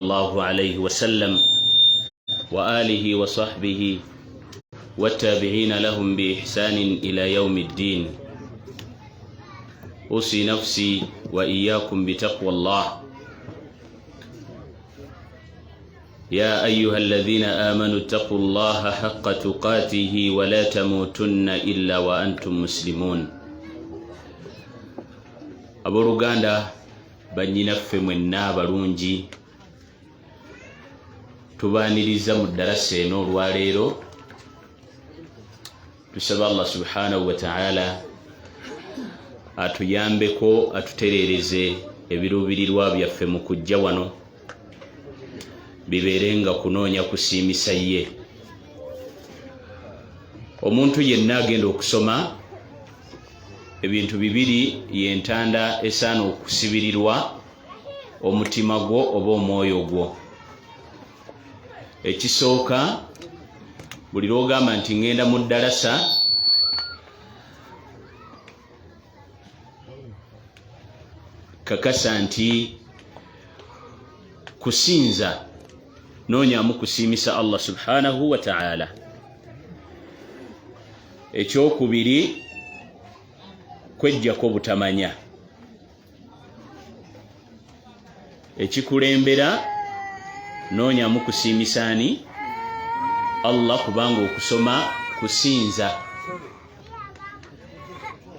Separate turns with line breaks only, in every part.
الله عليه وسلم وآله وصحبه والتابعين لهم بإحسان إلى يوم الدين. أوصي نفسي وإياكم بتقوى الله. يا أيها الذين آمنوا اتقوا الله حق تقاته ولا تموتن إلا وأنتم مسلمون. Aboluganda banyinaffe mwenna abalungi, tubaaniriza mu ddarasa eno olwaleero. Tusaba Allah subhanahu wa ta'ala atuyambeko, atutereereze ebiruubirirwa byaffe mu kujja wano bibeerenga kunoonya kusiimisa ye. Omuntu yenna agenda okusoma ebintu bibiri yentanda esaana okusibirirwa omutima gwo oba omwoyo gwo. Ekisooka, buli lwogamba nti ngenda mu ddarasa, kakasa nti kusinza noonyamu kusiimisa Allah subhanahu wa ta'ala. Ekyokubiri, kwejjako butamanya. Ekikulembera noonyamu kusiimisa ani? Allah, kubanga okusoma kusinza.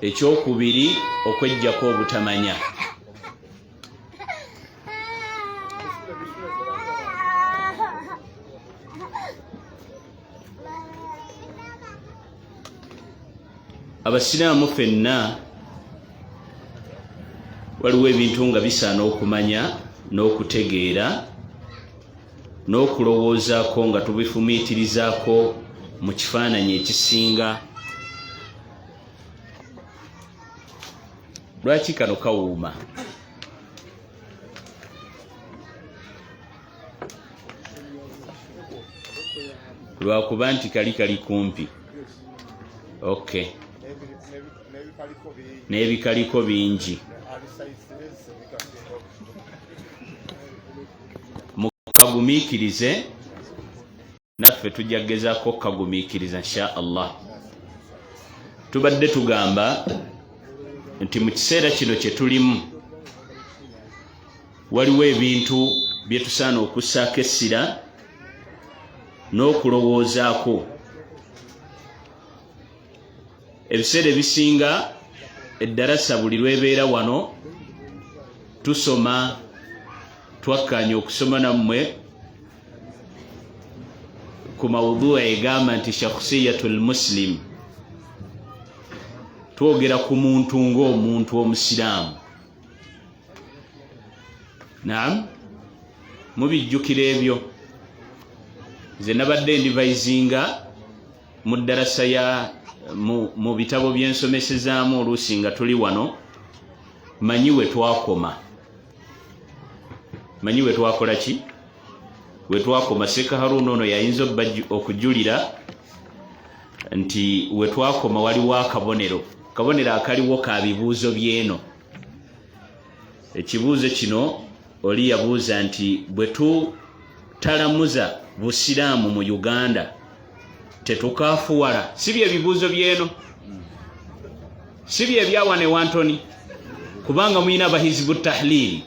Ekyokubiri, okwejjako obutamanya. Abasiraamu ffenna waliwo ebintu nga bisaana okumanya n'okutegeera n'okulowoozaako nga tubifumiitirizaako mu kifaananyi ekisinga. Lwaki kano kawuuma? Lwakuba nti kali kumpi. Okay. N'ebikaliko bingi. Mukagumiikirize, naffe tujja kugezaako kagumiikiriza insha Allah. Tubadde tugamba nti mu kiseera kino kye tulimu waliwo ebintu bye tusaana okussaako essira n'okulowoozaako. Ebiseera ebisinga eddarasa buli lwebeera wano tusoma, twakkanya okusoma nammwe ku mawudhu egamba nti shakhsiyatul muslim. Twogera ku muntu ng'omuntu omusiraamu. Naam, mubijjukira ebyo. Nze nabadde ndivayizinga mu ddarasa ya mu bitabo byensomesezaamu oluusi nga tuli wano. Manyi we twakoma. Manyi we twakola ki? We twakoma. Seka Haruna ono yayinza okujulira nti we twakoma waliwo akabonero. Akabonero akaliwo ka bibuuzo byeno. Ekibuuzo kino oli yabuuza nti bwe tutalamuza busiraamu mu Uganda tetukaafuwala. Si bye bibuuzo byeno, si bye byawane Wantoni, kubanga muyina abahizibu tahlili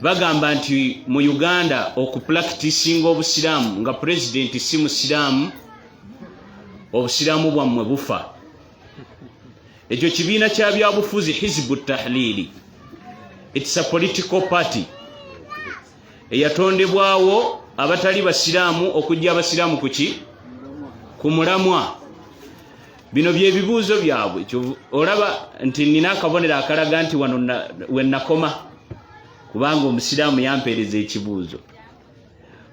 bagamba nti mu Uganda okupracticinga obusiraamu nga president si musiraamu, obusiraamu bwammwe bufa. Ekyo kibiina kya byabufuzi Hizbu Tahlili. It's a political party eyatondebwawo abatali basiraamu okujja abasiraamu kuki? Ku mulamwa. Bino bye bibuuzo byabwe. Olaba nti nina akabonero akalaga nti wano wennakoma, kubanga omusiraamu yampeereza ekibuuzo.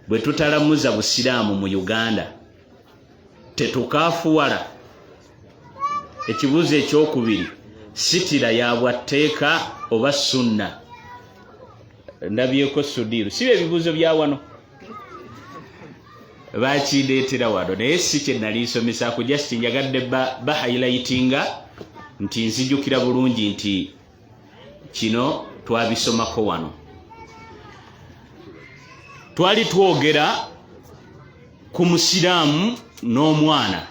Bwe tutalamuza busiraamu mu Uganda tetukaafuwala. Ekibuuzo ekyokubiri, sitira ya bwatteeka oba sunna? Ndabyeko Sudiru. Si bye bibuuzo bya wano. Bakindeetera wano naye si kye nali nsomesa just njagadde bahighlightinga nti nzijukira bulungi nti kino twabisomako wano. twali twogera ku musiraamu n'omwana.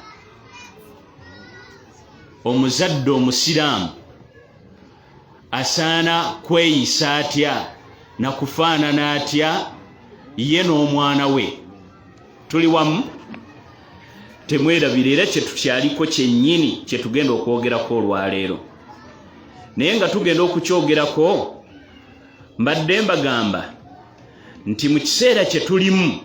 Omuzadde omusiraamu asaana kweyisa atya na kufaanana atya ye n'omwana we. Tuli wamu? Temwerabira era kye tukyaliko kyennyini kye tugenda okwogerako olwaleero. Naye nga tugenda okukyogerako mbadde mbagamba nti mu kiseera kye tulimu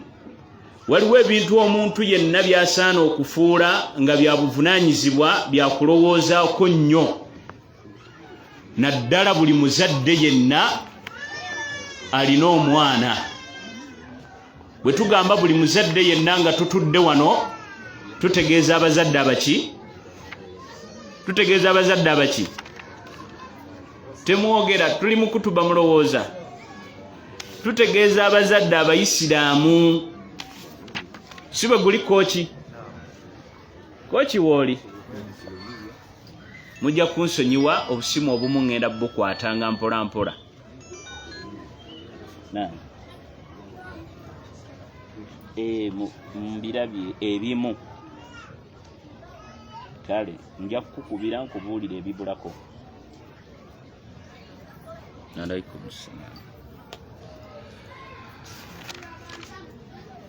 waliwo ebintu omuntu yenna by'asaana okufuula nga bya buvunaanyizibwa bya kulowoozaako nnyo. Naddala buli muzadde yenna alina omwana. Bwe tugamba buli muzadde yenna nga tutudde wano tutegeeza abazadde abaki? Tutegeeza abazadde abaki? Temwogera, tuli mu kutuba mulowooza. Tutegeeza abazadde Abayisiraamu. Si bwe guli kooki? Kooki wooli? Mujja kunsonyiwa obusimu obumu ngenda bukwatanga mpola mpola. Mbirabye ebimu. Kale nja kukubira nkubuulira ebibulako. Alaikum salaam.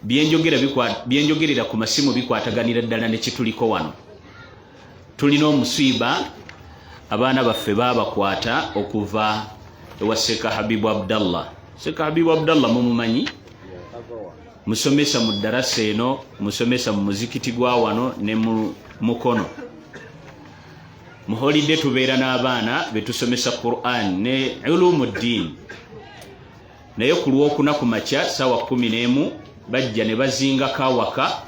Byenjogerera ku masimu bikwataganira ddala ne kituliko wano. Tulina omusiiba abaana baffe baabakwata okuva ewa Seeka Habibu Abdallah. Seeka Habibu Abdallah mumumanyi? Musomesa mu ddarasa eno, musomesa mu muzikiti gwa wano ne mu Mukono. Mu holiday tubeera n'abaana betusomesa Quran ne ulumuddin. Naye ku Lwokuna ku makya ssaawa 11 bajja ne bazingako awaka.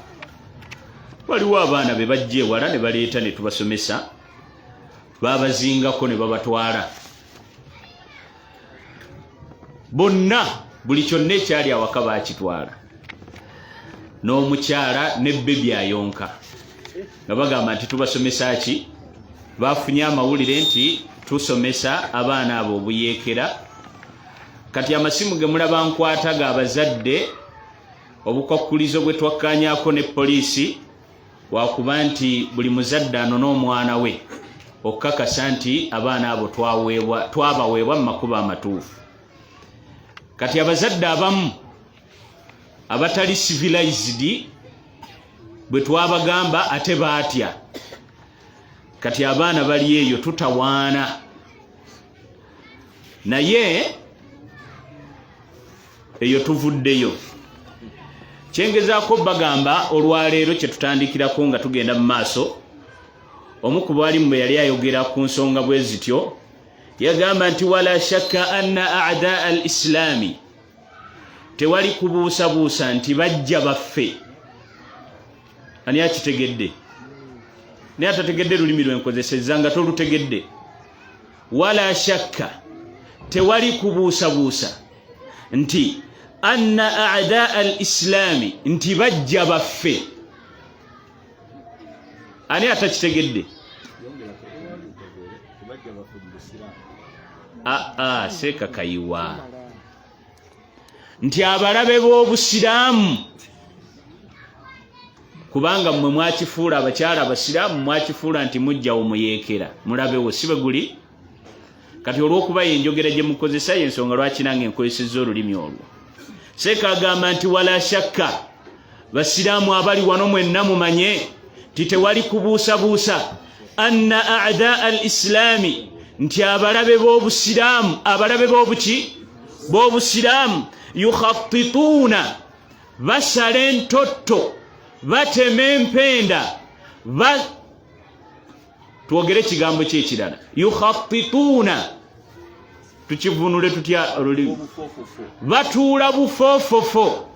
Waliwo abaana be bajja ewala ne baleeta ne tubasomesa. Babazingako ne babatwala. Bonna buli kyonna ekyali awaka baakitwala. N'omukyala ne bebi ayonka. Nga bagamba nti tubasomesa ki? Bafunye amawulire nti tusomesa abaana abo obuyeekera. Kati amasimu ge mulaba nkwata ga abazadde obukwakulizo bwe twakkaanyaako ne poliisi wakuba nti buli muzadde ano n'omwana we okukakasa nti abaana abo twabaweebwa mu makubo amatuufu. Kati abazadde abamu abatali civilized bwe twabagamba ate baatya. Kati abaana bali eyo tutawaana. Naye eyo tuvuddeyo. Kyengezaako bagamba olwaleero kye tutandikirako nga tugenda mu maaso. Omu ku baalimu bwe yali ayogera ku nsonga bwe zityo yagamba nti wala shakka anna a'daa al-islaami, tewali kubuusabuusa nti bajja baffe. Ani akitegedde? Naye atategedde lulimi lwenkozesezza nga tolutegedde. Wala shakka, tewali kubuusabuusa nti anna a'daa al-islaami, nti bajja baffe. Ani atakitegedde? Seeka Kayiwa. Nti abalabe b'obusiraamu, kubanga mmwe mwakifuula abakyala abasiraamu mwakifuula nti mujja omuyeekera mulabewo, si bwe guli? Kati olw'okuba yenjogera gye mukozesa y'ensonga lwaki nange nkozesezza olulimi olwo. Seeka agamba nti wala shakka, basiraamu abali wano mwenna mumanye nti tewali kubuusabuusa anna a'daa al-islaami, nti abalabe b'obusiraamu, abalabe b'obuki? B'obusiraamu yukhattituuna, basala entotto, batema empenda, twogere ekigambo ky'ekirala. Yukhattituuna tukivunule tutya olulimi? Batuula bufoofofo,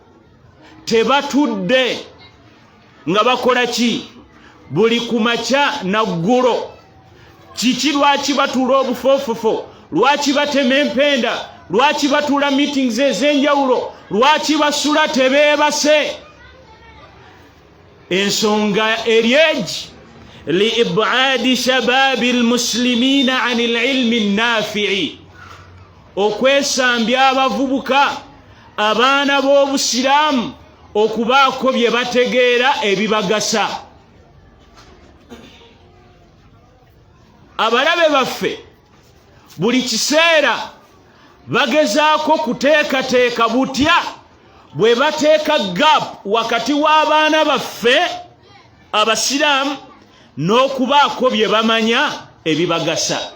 tebatudde nga bakola ki? Buli ku makya naggulo. Kiki lwaki batuula obufoofofo? Lwaki batema empenda? Lwaki batuula meetings ez'enjawulo? Lwaki basula tebeebase? Ensonga eryegi liib'aadi shabaabi almuslimiina ani alilmi naafi'i, okwesambya abavubuka abaana b'obusiraamu okubaako bye bategeera ebibagasa. Abalabe baffe buli kiseera bagezaako kuteekateeka butya bwe bateeka gap wakati w'abaana baffe abasiraamu n'okubaako bye bamanya ebibagasa.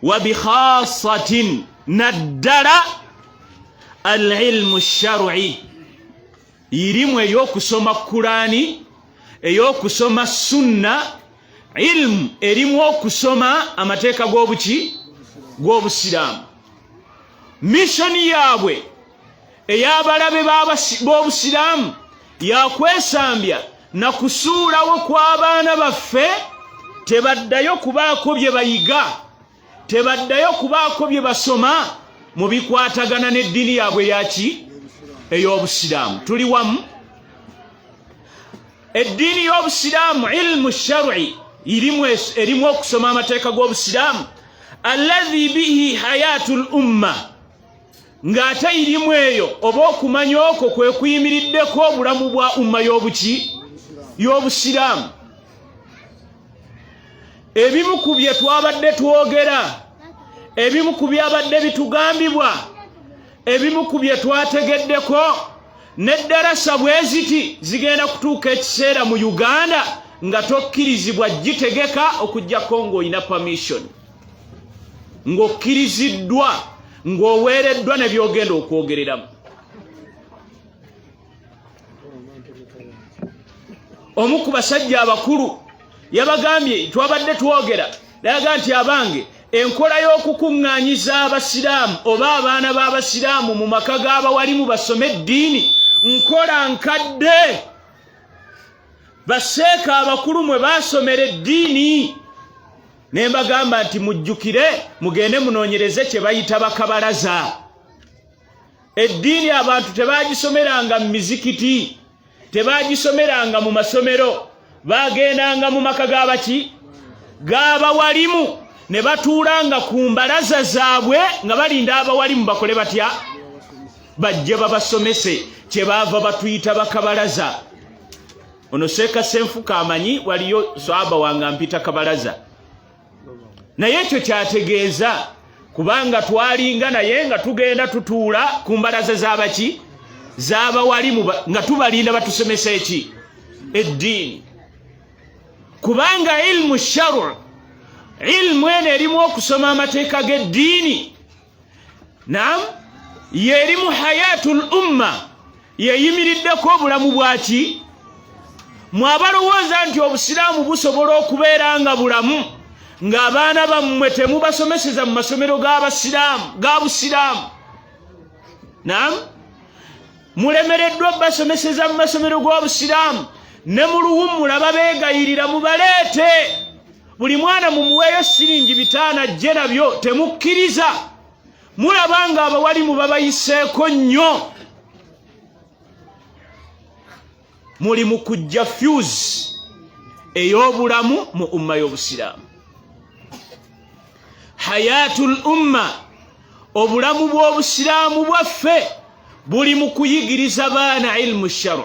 Wa bikhaasatin naddala al-ilmu shar'i, irimu ey'okusoma Kurani, ey'okusoma sunna, ilmu erimu okusoma amateeka g'obusiraamu. Missoni yaabwe ey'abalabe b'obusiraamu yakwesambya na kusuulawo kw'abaana baffe tebaddayo kubaako bye bayiga, tebaddayo kubaako bye basoma mu bikwatagana n'eddiini yaabwe yaki ey'obusiraamu. Tuli wamu? Eddiini y'obusiraamu ilmu shar'i erimu okusoma amateeka g'obusiraamu, alladhi bihi hayatul umma, ng'ate irimu eyo oba okumanya okwo kwe kuyimiriddeko obulamu bwa umma y'obusiraamu. Ebimu ku bye twabadde twogera, ebimu ku byabadde bitugambibwa, ebimu ku bye twategeddeko, n'eddarasa bwe ziti zigenda kutuuka ekiseera mu Uganda nga tokkirizibwa gitegeka okujjako ng'olina permission, ng'okkiriziddwa, ng'oweereddwa ne byogenda okwogereramu. Omu ku basajja abakulu yabagambye, twabadde twogera, nayaga nti abange, enkola y'okukuŋŋaanyiza abasiraamu oba abaana b'abasiraamu mu maka g'abawalimu basome eddiini nkola nkadde. Basseeka abakulu mwe baasomera eddiini. Ne mbagamba nti mujjukire mugende munoonyereze kye bayita bakabalaza. Eddiini abantu tebaagisomeranga mu mizikiti, tebaagisomeranga mu masomero, baagendanga mu maka g'abawalimu ne batuulanga ku mbalaza zaabwe nga balinda abawalimu bakole batya, bajje babasomese. Kyebaava batuyita bakabalaza. Ono Seeka Senfuka amanyi waliyo swaba wange mpita kabalaza, naye ekyo kyategeeza kubanga twalinga naye nga tugenda tutuula ku mbalaza z'abawalimu nga tubalinda batusomesa eddiini. Kubanga ilmu shar'u, ilmu eno erimu okusoma amateeka g'eddiini, naam, yerimu hayatul umma, yeyimiriddeko obulamu bwaki. Mwabalowooza nti obusiraamu busobola okubeera nga bulamu ng'abaana bammwe temubasomeseza mu masomero g'abusiraamu, naam, mulemereddwa basomeseza mu masomero g'obusiraamu, ne mu luwummula babeegayirira mubaleete, buli mwana mumuweeyo siringi 5 ajje nabyo, temukkiriza. Mulaba nga abawalimu babayiseeko nnyo. Muli mu kujja fuse ey'obulamu mu umma y'obusiraamu. Hayatul umma, obulamu bw'obusiraamu bwaffe buli mu kuyigiriza baana ilmu shar'u.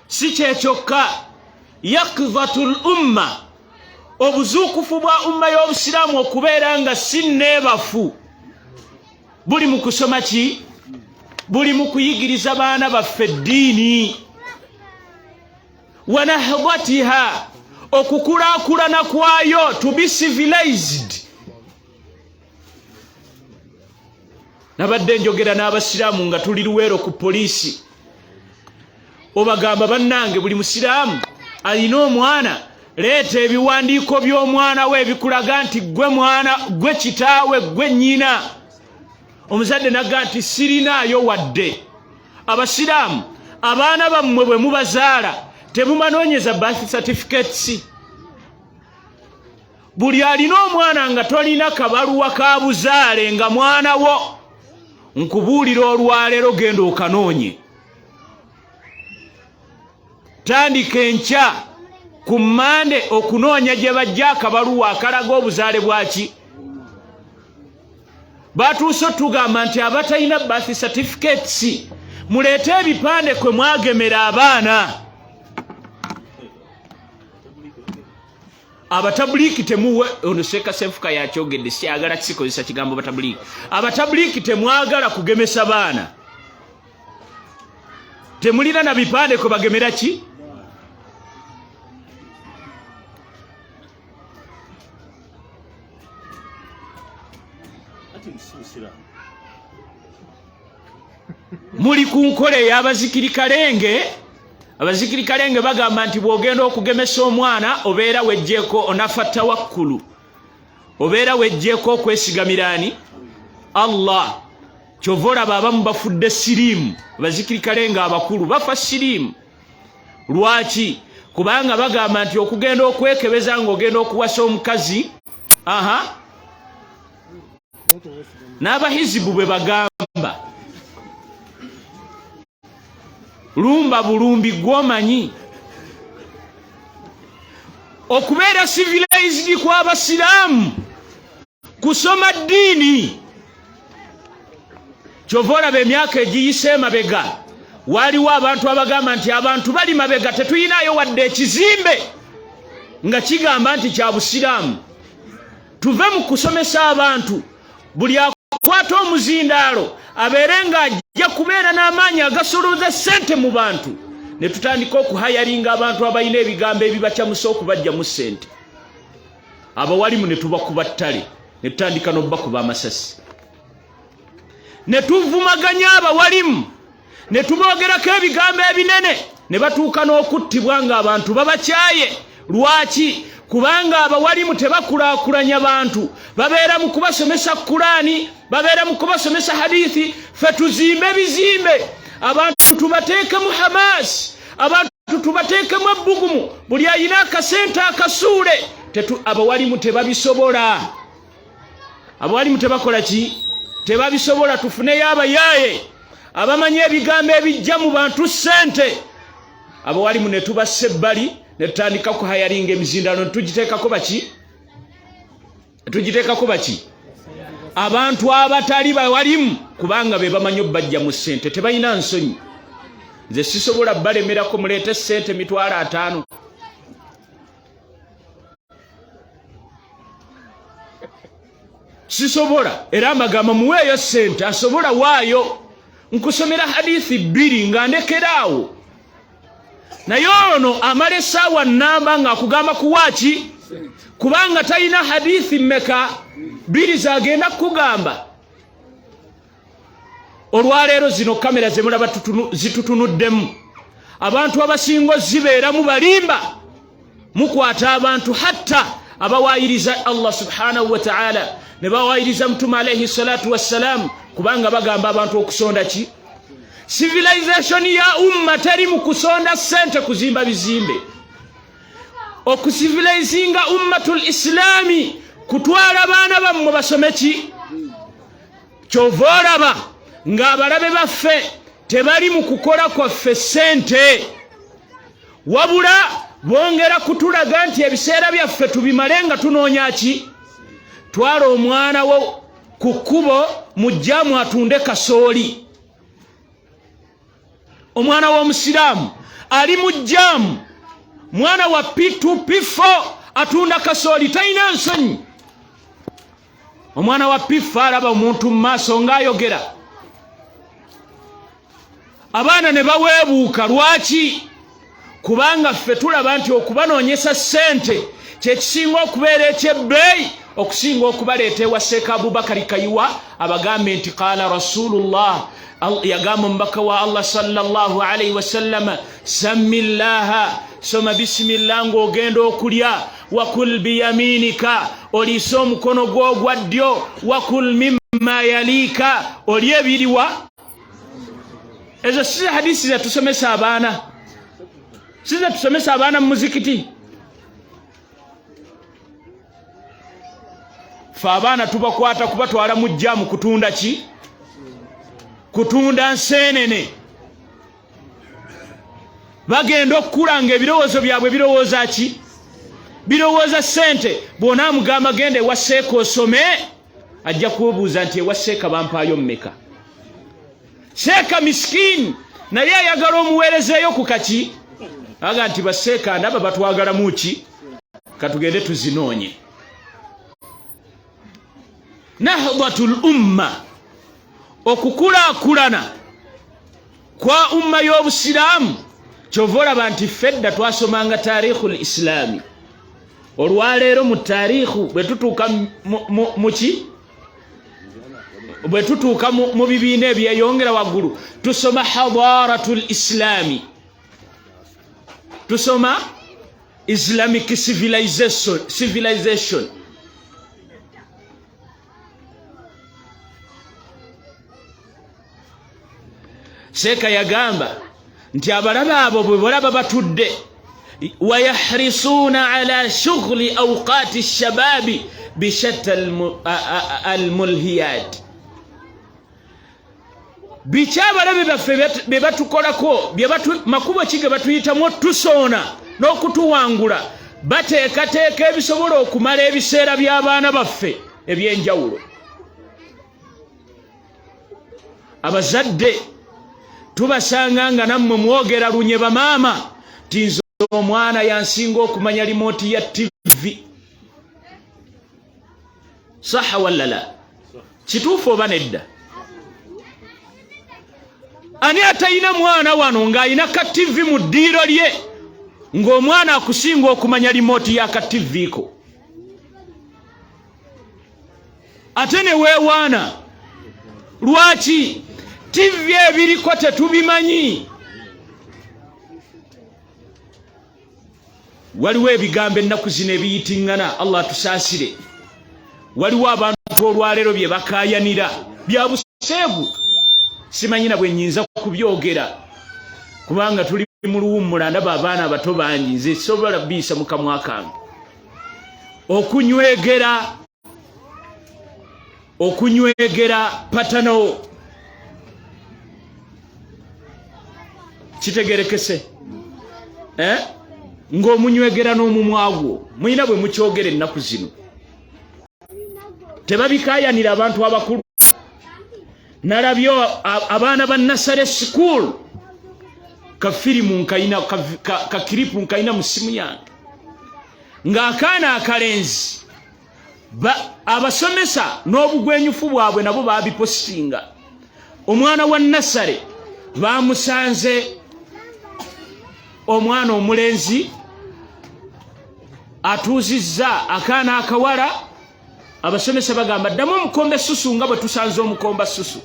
Si kyekyokka, yakdhatul umma, obuzuukufu bwa umma y'obusiraamu okubeera nga si neebafu buli mu kusoma ki? Buli mu kuyigiriza baana baffe eddiini. Wa nahdatiha, okukulaakulana kwayo, to be civilized. Nabadde njogera n'abasiraamu nga tuli Luweero ku poliisi, obagamba bannange buli musiraamu alina omwana, leeta ebiwandiiko by'omwana we ebikulaga nti gwe mwana, gwe kitaawe, gwe nnyina. Omuzadde nagga nti sirinaayo wadde. Abasiraamu, abaana bammwe bwe mubazaala temumanoonyeza birth certificates. Buli alina omwana nga tolina kabaluwa ka buzaale nga mwana wo, nkubuulira olwaleero genda okanoonye. Tandika enkya ku Mande okunoonya gye bajja akabaluwa akalaga obuzaale bwaki. Batuuse tugamba nti abatalina birth certificates muleete ebipande kwe mwagemera abaana. Abatabuliki temuwe ono Sheikh Sefuka yakyogedde siyagala kikozesa kigambo batabuliki. Abatabuliki temwagala kugemesa baana. Temulina na bipande kwe bagemera ki? Muli ku nkole y'abazikirikalenge. Abazikirikalenge bagamba nti bw'ogenda okugemesa omwana obeera wejjeeko onafa tawakkulu, obeera wejjeeko okwesigamirani Allah. Kyova olaba abamu bafudde siriimu. Abazikirikalenge abakulu bafa siriimu. Lwaki? Kubanga bagamba nti okugenda okwekebeza ng'ogenda okuwasa omukazi. N'abahizibu bwe bagamba lumba bulumbi gwomanyi. Okubeera civilized kw'abasiraamu kusoma ddiini. Kyova olaba emyaka egiyise emabega waliwo abantu abagamba nti abantu bali mabega tetuyinayo wadde ekizimbe nga kigamba nti kya busiraamu. Tuve mu kusomesa abantu. Buli akwata omuzindaalo abeere ng'ajja kubeera n'amaanyi agasolooza ssente mu bantu. Ne tutandika okuhayalinga abantu abalina ebigambo ebibakyamusa okubajja mu ssente. Abawalimu ne tubakuba ttale, ne tutandika n'obakuba amasasi. Ne tuvumaganya abawalimu, ne tuboogerako ebigambo ebinene, ne batuuka n'okuttibwa ng'abantu babakyaye. Lwaki? Kubanga abawalimu tebakulaakulanya bantu, babeera mu kubasomesa Qur'ani, babeera mu kubasomesa hadithi. Fe tuzimbe bizimbe, abantu tubateekemu Hamas, abantu tubateekemu ebbugumu, buli ayina akasente akasuule. Abawalimu tebabisobola. Abawalimu tebakola ki? Tebabisobola. Tufuneyo abayaaye abamanyi ebigambo ebijja mu bantu ssente. Abawalimu ne tubassa ebbali, ne tutandika kuhayalinga emizindaalo ne tugiteekako baki? Tugiteekako baki? Abantu abatali bawalimu, kubanga be bamanyi obbajja mu ssente. Tebalina nsonyi. Nze sisobola balemerako muleete ssente mitwalo 5. Sisobola. Era amagamba muweeyo ssente asobola waayo. Nkusomera hadithi 2 nga ndekeraawo. Naye ono amala essaawa nnamba ng'akugamba kuwaaki? Kubanga talina hadithi mmeka 2 zagenda kukugamba. Olwaleero zino kamera ze mulaba zitutunuddemu. Abantu abasinga zibeeramu balimba. Mukwata abantu hatta abawaayiriza Allah subhanahu wa ta'ala ne bawaayiriza Mtume alayhi salatu wassalam, kubanga bagamba abantu okusonda ki? Civilization ya umma teri mu kusonda ssente kuzimba bizimbe. Okucivilizinga ummatul islami kutwala abaana bammwe basome ki? Kyova olaba ng'abalabe baffe tebali mu kukola kwaffe ssente, wabula bongera kutulaga nti ebiseera byaffe tubimale nga tunoonya ki? Twala omwana wo ku kkubo mujjaamu atunde kasooli. Omwana w'omusiraamu ali mu jjaamu, mwana wa P2 P4 atunda kasooli, talina nsonyi. Omwana wa P4 alaba omuntu mu maaso ng'ayogera. Abaana ne baweebuuka. Lwaki? Kubanga ffe tulaba nti okubanoonyesa ssente kye kisinga okubeera ekyebbeeyi okusinga okubaleeta ewa Sheikh Abubakari Kayiwa abagambe nti qaala Rasulullah, yagamba omubaka wa Allah sallallahu alayhi wasallam, sammillaha, soma bisimillah ng'ogenda okulya, wakul biyaminika, oliisa omukono gwo ogwa ddyo, wakul mimma yaliika, olye ebiriwa. Ezo si hadisi zetusomesa abaana, si zetusomesa abaana mu muzikiti. Fe abaana tubakwata kubatwala mu jjaamu kutunda ki? Kutunda nseenene. Bagenda okukula ng'ebirowoozo byabwe birowooza ki? birowooza ssente bw'ona amugamba genda ewa seeka osome ajja kubuuza nti ewa seeka bampaayo mmeka. Seeka miskini naye ayagala omuweerezeeyo ku kaki aga nti baseeka ndaba batwagalamu ki katugende tuzinoonye. Nahdatul umma, okukulaakulana kwa umma y'obusiraamu. Kyova olaba nti fedda twasomanga taarikhul islaami. Olwaleero mu taarikhu bwe tutuuka muki bwe tutuuka mu bibiina ebyeyongera waggulu tusoma hadaratul islaami, tusoma Islamic civilization. Seeka yagamba nti abalabe abo bwe balaba batudde wayahrisuna ala shughli awqati shababi bishatta almulhiyat. Biki abalabe baffe bye batukolako makubo ki ge batuyitamu tusoona n'okutuwangula bateekateeka ebisobola okumala ebiseera by'abaana baffe eby'enjawulo. Abazadde tubasanga nga nammwe mwogera lunye bamaama ti nze omwana yansinga okumanya limooti ya TV. Saha wallala? Kituufu oba nedda? Ani atayina mwana wano ng'ayina ka TV mu ddiiro lye ng'omwana akusinga okumanya limooti ya ka TV ko? Ate ne weewaana lwaki TV ebiriko tetubimanyi? Waliwo ebigambo ennaku zino ebiyitiŋŋana, Allah tusaasire. Waliwo abantu olwaleero bye bakaayanira bya buseegu, simanyi na bwe nnyinza kubyogera kubanga tuli mu luwummula, ndaba abaana abato bangi, nze sobola biyisa mu kamwa kange. Okunywegera patano kitegerekese ng'omunywegera n'omumwa gwo mulina bwe mukyogera ennaku zino. Tebabikaayanira abantu abakulu. Nalabyo abaana ba nursery school kafirimu nkayina kakiripu nkayina mu ssimu yange ng'akaana akalenzi abasomesa n'obugwenyufu bwabwe nabo baabipositinga. Omwana wa nursery bamusanze omwana omulenzi atuuzizza akaana akawala, abasomesa bagamba ddamu omukombe susu nga bwe tusanze omukomba susu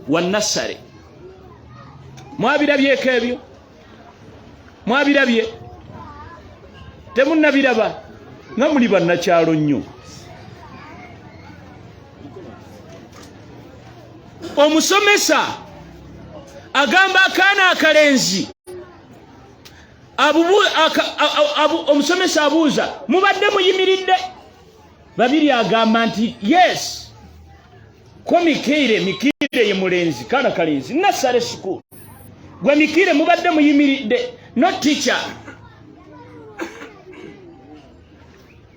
wa nursery. Mwabirabyeko ebyo? Mwabirabye? Temunnabiraba? Nga muli bannakyalo nnyo. Omusomesa agamba akaana akalenzi, omusomesa abuuza mubadde muyimiridde? Babiri agamba nti yes. Ko Mikire ye mulenzi, kaana kalenzi, nursery school. Gwe Mikire mubadde muyimiridde? No teacher.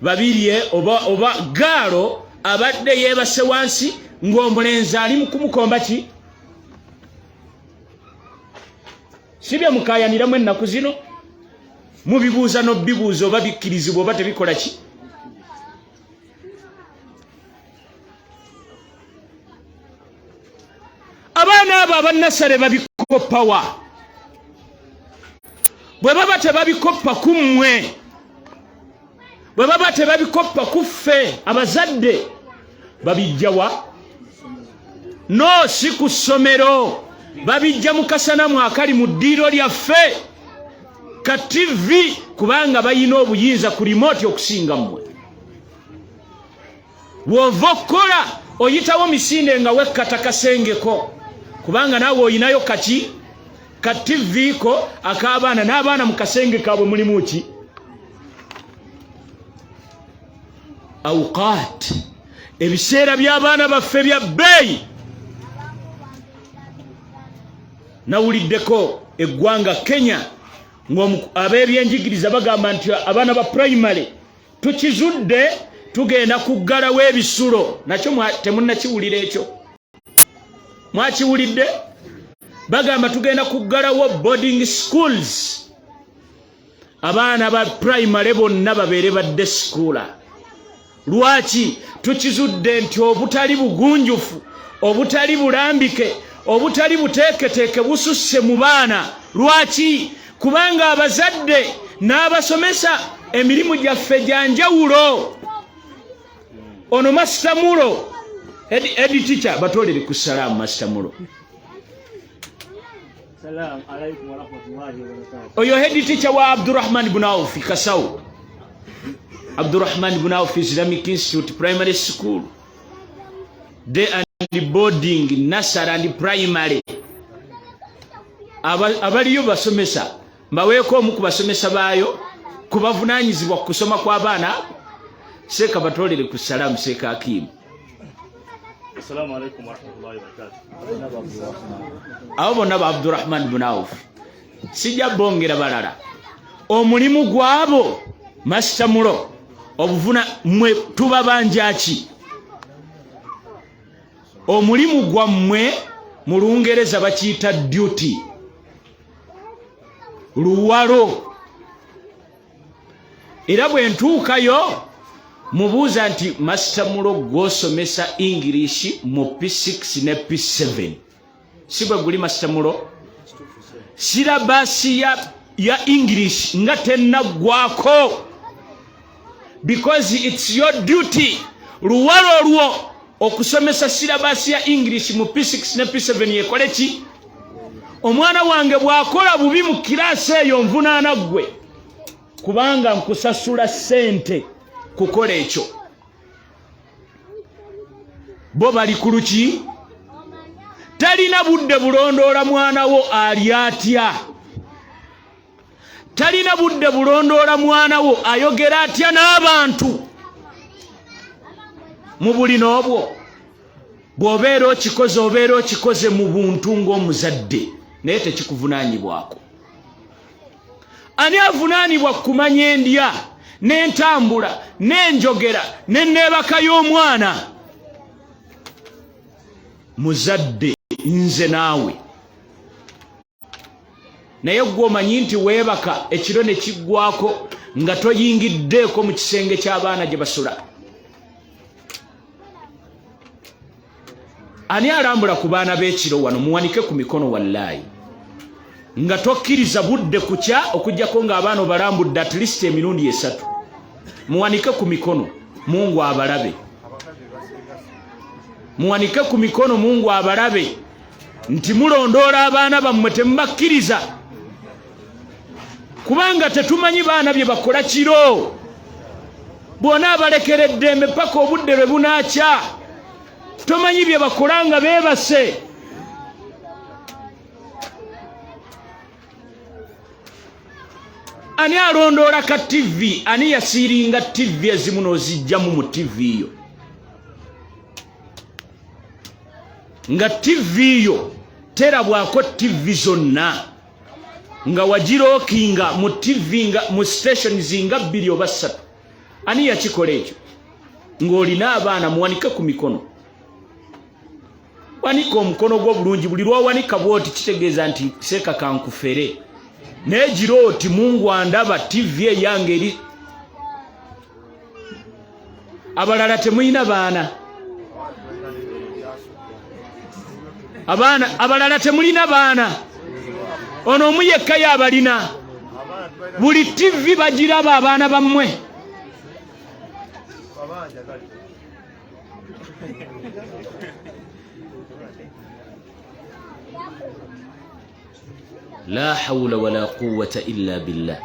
Babiri oba gaalo abadde yeebase wansi ng'omulenzi ali mu kumukomba ki? Sibye mukaayaniramu ennaku zino? Mubibuuza n'obibuuza oba bikkirizibwa oba tebikola ki? Abaana abo abannasale babikoppawa. Bwe baba tebabikoppa ku mmwe, bwe baba tebabikoppa ku ffe abazadde, babijjawa? No, si ku ssomero. Babijja mu kasanamu akali mu ddiiro lyaffe ka TV, kubanga bayina obuyinza ku remote okusinga mmwe. Bw'ova okkola oyitawo misinde nga wekkata kasengeko, kubanga naawe oyinayo kaki ka TV ko ak'abaana, n'abaana mu kasenge kaabwe mulimu ki? Awqaat, ebiseera by'abaana baffe bya bbeeyi. Nawuliddeko eggwanga Kenya ng'ab'ebyenjigiriza bagamba nti abaana ba primary tukizudde tugenda kuggalawo ebisulo nakyo temunnakiwulira ekyo mwakiwulidde bagamba tugenda kuggalawo boarding schools abaana ba primary bonna babeere badde schoola lwaki tukizudde nti obutali bugunjufu obutali bulambike obutali buteeketeeke bususse mu baana lwaki kubanga abazadde n'abasomesa emirimu gyaffe gyanjawulo ono Master Mulo head teacher batolere ku salaamu Master Mulo
Salam alaikum wa rahmatullahi wa barakatuh.
Oyo head teacher wa Abdurrahman ibn Auf Kasau. Abdurrahman ibn Auf Islamic Institute Primary School. Day and boarding nursery and primary. Abaliyo basomesa mbaweeko omu ku basomesa baayo kubavunaanyizibwa kusoma kw'abaana Seeka batolere ku salaamu Seeka Hakim.
Assalamu alaikum wa rahmatullahi wa barakatuh.
Abo bonna ba Abdurrahman ibn Auf sijja bongera balala omulimu gwabo Master Mulo obuvuna mwe tubabanja ki omulimu gwammwe mu Lungereza bakiyita duty luwalo era bwe ntuukayo mubuuza nti Master Mulo gw'osomesa English mu P6 ne P7 sibwe guli Master Mulo silabasi ya English nga tennaggwako because it's your duty luwalo olwo okusomesa silabasi ya English mu P6 ne P7 yekole ki omwana wange bw'akola bubi mu kirasi eyo nvunaana ggwe kubanga nkusasula ssente kukola ekyo bo bali ku luki talina budde bulondoola mwana wo ali atya talina budde bulondoola mwana wo ayogera atya n'abantu mu buli n'obwo bw'obeera okikoze mu buntu ng'omuzadde naye tekikuvunaanyibwako ani avunaanibwa kumanya endya n'entambula n'enjogera n'enneebaka y'omwana muzadde nze naawe naye gwe omanyi nti weebaka ekiro ne kiggwako nga toyingiddeeko mu kisenge ky'abaana gye basula ani alambula ku baana b'ekiro wano muwanike ku mikono wallaayi nga tokkiriza budde kukya okujjako ng'abaana obalambudde at least emirundi 3 muwanike ku mikono Mungu abalabe muwanike ku mikono Mungu abalabe nti mulondoola abaana bammwe temubakkiriza kubanga tetumanyi baana bye bakola kiro bw'ona abalekeredde eddembe paka obudde bwe bunaakya tomanyi bye bakola nga beebase ani alondoola ka TV ani yasiiringa TV ezimu n'ozijjamu mu TV yo nga TV yo terabwako TV zonna nga wagirookinga mu TV nga mu stations nga 2 oba 3 ani yakikola ekyo ng'olina abaana muwanike ku mikono wanika omukono gwo bulungi buli lwawanika bwoti kitegeeza nti Seeka kankufere nejiro oti Mungu andaba TV eyange eri abalala temuyina baana abalala temulina baana ono omuyekka y'abalina buli TV bagiraba abaana bammwe لا حول ولا قوة إلا بالله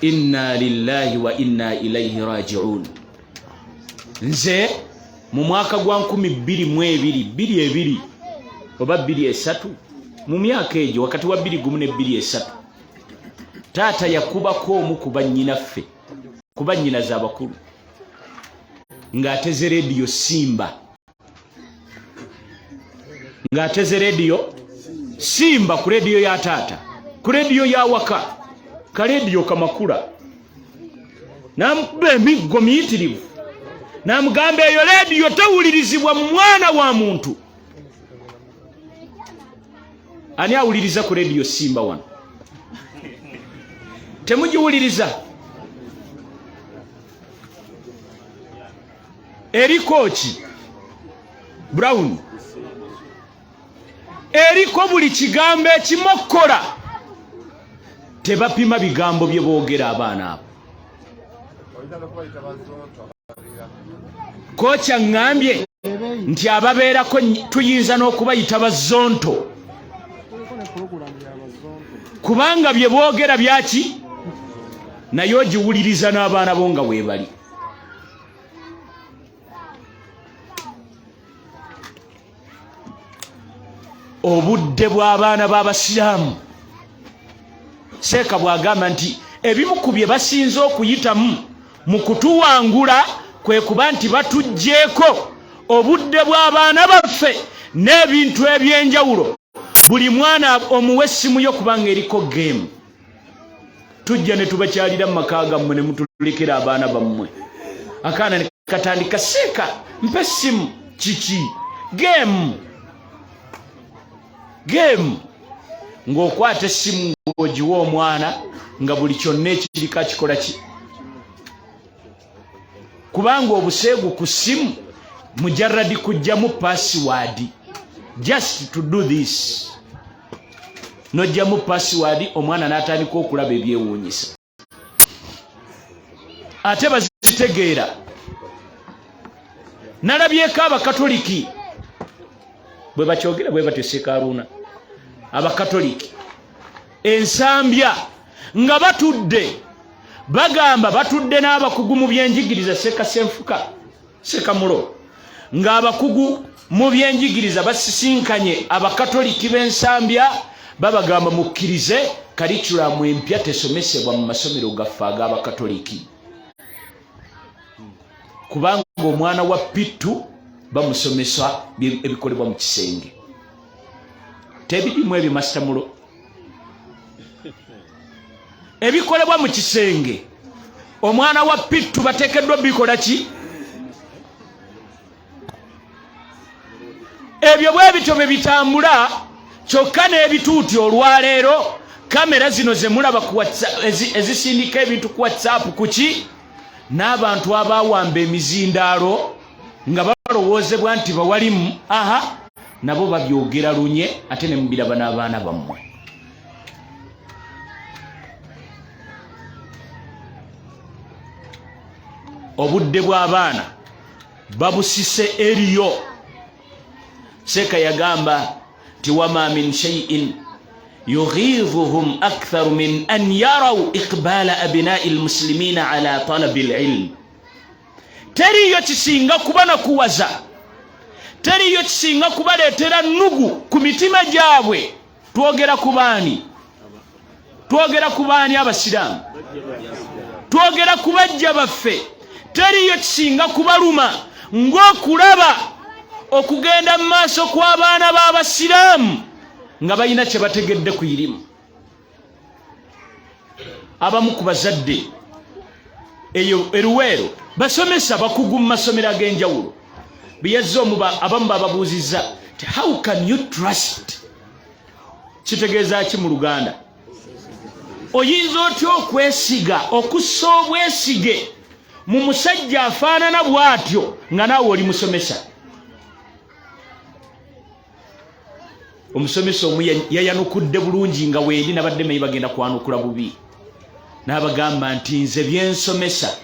إنا لله وإنا إليه راجعون nze mu mwaka gwa 2022 oba 23 mu myaka egyo wakati wa 20 ne 23 taata yakubako omu ku bannyinaffe ku bannyinaze abakulu ng'ateze rediyo Simba ng'ateze rediyo Simba ku rediyo ya taata ku rediyo ya waka ka rediyo kamakula n'amukuba emiggo miyitirivu n'amugamba eyo leediyo tewulirizibwa mu mwana wa muntu. Ani awuliriza ku leediyo Simba wano? Temugiwuliriza. Eriko ki Brown, eriko buli kigambo ekimokola. Tebapima bigambo bye boogera abaana abo. Kocha ngambye nti ababeerako tuyinza n'okubayita bazonto kubanga bye boogera byaki naye ogiwuliriza n'abaana bo nga weebali. Obudde bw'abaana b'Abasiraamu, Seeka bw'agamba nti ebimu ku bye basinze okuyitamu mu kutuwangula kwe kuba nti batugjeeko obudde bw'abaana baffe n'ebintu eby'enjawulo. Buli mwana omuwe essimu yo kubanga eriko game. Tujja ne tubakyalira mu maka gammwe ne mutulekera abaana bammwe. Akaana ne katandika, Seeka mpe essimu. Kiki? Game. Ng'okwata essimu ng'ogiwa omwana nga buli kyonna ekiriko akikola ki? Kubanga obuseegu ku ssimu mujarradi kujjamu password. Just to do this. Nojjamu password, omwana n'atandika okulaba ebyewuunyisa. Ate bazitegeera. Nalabyeko Abakatoliki bwe bakyogera bwe bateseka Aruna. Abakatoliki ensambya nga batudde bagamba batudde n'abakugu mu byenjigiriza Seeka Senfuka Seeka Mulo nga abakugu mu byenjigiriza basisinkanye Abakatoliki b'ensambya babagamba mukkirize curriculum empya tesomesebwa mu masomero gaffe ag'Abakatoliki kubanga omwana wa Pittu bamusomesa ebikolebwa mu kisenge. Tebidimu ebyo Master Mulo. Ebikolebwa mu kisenge omwana wa Pittu bateekeddwa bikola ki? Ebyo bwe bityo bwe bitambula kyokka n'ebituuti olwaleero kamera zino ze mulaba ku WhatsApp ezisindika ebintu ku WhatsApp kuki? N'abantu abawamba emizindaalo nga balowoozebwa nti bawalimu nabo babyogera lunye ate ne mubiraba n'abaana bammwe. Obudde bw'abaana babusise eriyo. Seeka yagamba nti wama min shay'in yughidhuhum aktharu min an yaraw iqbala abina'i almuslimina ala talabi alilm. Teriyo kisinga kuba nakuwaza, teriyo kisinga kubaleetera nnugu ku mitima gyabwe. Twogera ku baani? Twogera ku baani Abasiraamu? Twogera ku bajja baffe. Teriyo kisinga kubaluma ng'okulaba okugenda mu maaso kw'abaana b'Abasiraamu nga balina kye bategedde ku irimu. Abamu ku bazadde eyo eruweero basomesa bakugu mu masomero ag'enjawulo biyazze abamu bababuuzizza ti how can you trust? Kitegeeza ki mu Luganda? Oyinza otya okwesiga okussa obwesige mu musajja afaanana bw'atyo nga naawe oli musomesa? Omusomesa omu yayanukudde bulungi nga weeri nabadde meyi bagenda kwanukula bubi. N'abagamba nti nze byensomesa